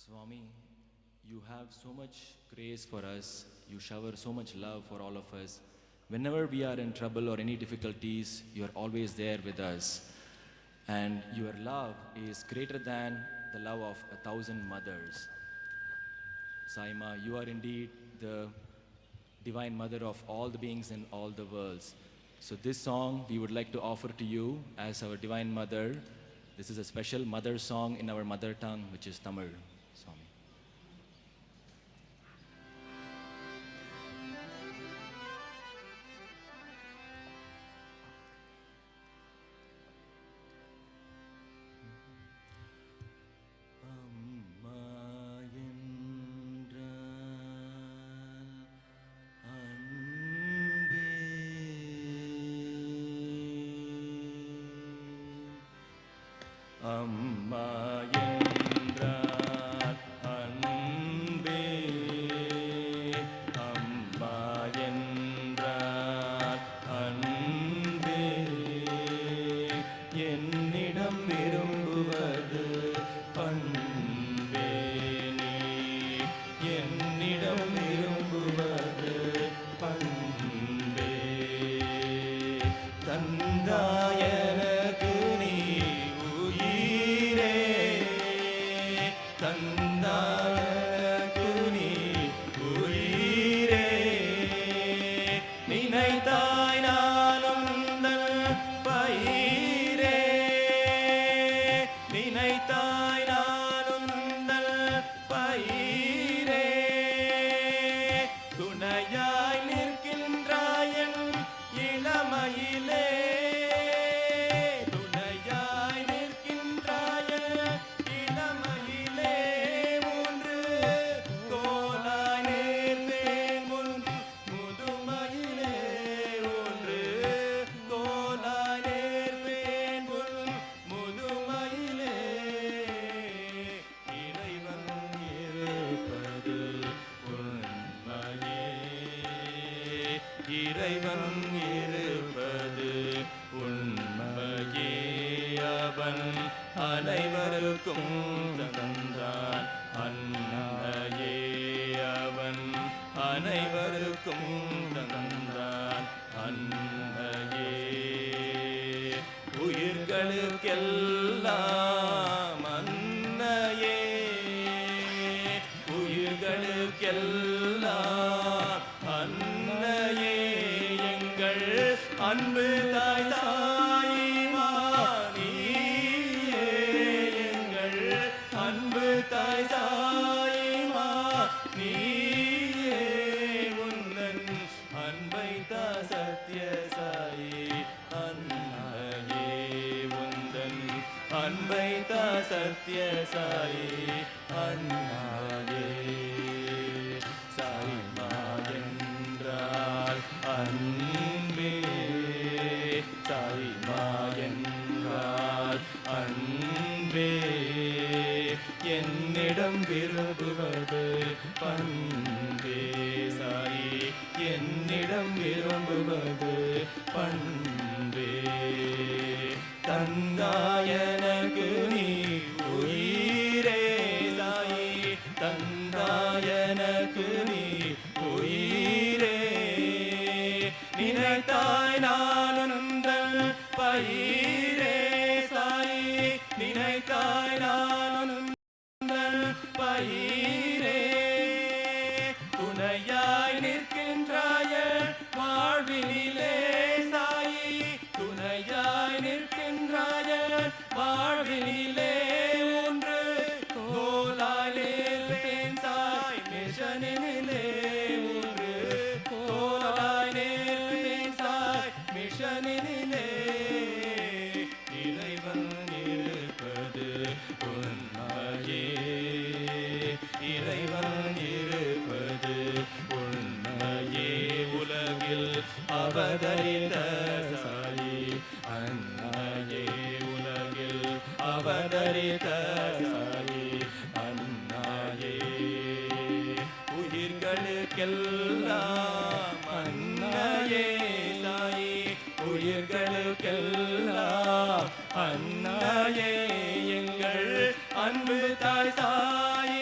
Swami, you have so much grace for us. You shower so much love for all of us. Whenever we are in trouble or any difficulties, you are always there with us. And your love is greater than the love of 1,000 mothers. Saima, you are indeed the divine mother of all the beings in all the worlds. So this song we would like to offer to you as our divine mother. This is a special mother song in our mother tongue, which is Tamil. Swami. அம்மா என்றால் அன்பே, அம்மா என்றால் அன்பே, என்னிடம் விரும்புவது பண்பே, நீ என்னிடம் விரும்புவது பண்பே, தந்தாயனக்கு தந்தாயனக்கு நீ உயிரே, நினைத்தாய் நானும் உந்தன் பயிரே, நினைத்தாய் நானும் உந்தன் பயிரே, துணையாய் நிற்கின்றாய் என் இளமையிலே, துணையாய் நிற்கின்றாய் இளமையிலே, மூன்று கோலாய் நேர்ந்தேன் முன் முதுமையிலே, ஒன்று கோலாய் நேர்ந்தேன் முன் முதுமையிலே, இறைவன் இருப்பது உண்மையே, இறைவன் இருப்பது உண்மையே, அவன் அனைவருக்கும் தந்தான் அன்னையே, அவன் அனைவருக்கும் தந்தான் அன்னையே, உயிர்களுக்கெல்லாம் அன்னையே, உயிர்களுக்கெல்லாம் அன்னையே, எங்கள் அன்பு தாய் சாயிமா நீயே, எங்கள் அன்பு தாய் சாயிமா நீயே, உந்தன் அன்பை தா சத்ய சாயி அன்னையே, உந்தன் அன்பை தா சத்ய சாயி அன்னையே, சாயிமா என்றால் அன்பே, சாயிமா என்றால் அன்பே, என்னிடம் விரும்புவது பண்பே, சாயி என்னிடம் விரும்புவது பண்பே, தந்தாயனக்கு நீ உயிரே, சாயி தந்தாயனக்கு நீ உயிரே, நினைத்தாய் நான் உந்தன் பயிரே, சாயி நினைத்தாய் நான் உந்தன் பயிரே, துணையாய் நிற்கின்றாய வாழ்வினிலே, சாயி துணையாய் நிற்கின்றாய வாழ்வினிலே, ஒன்று கோலாய் நேர்ந்தேன் சாய் மிஷனினிலே, ஒன்று கோலாய் நேர்ந்தேன் சாய் மிஷனினிலே, இறைவன் இருப்பது உண்மையே, இறைவன் இருப்பது உண்மையே, உலகில் அவதரித்த சாயி அன்னையே, உலகில் அவதரித்த சாயி அன்னையே, உயிர்களுக்கெல்லாம் அன்னையே, சாயி உயிர்களுக்கெல்லாம் அன்னையே, எங்கள் அன்பு தாய் சாயி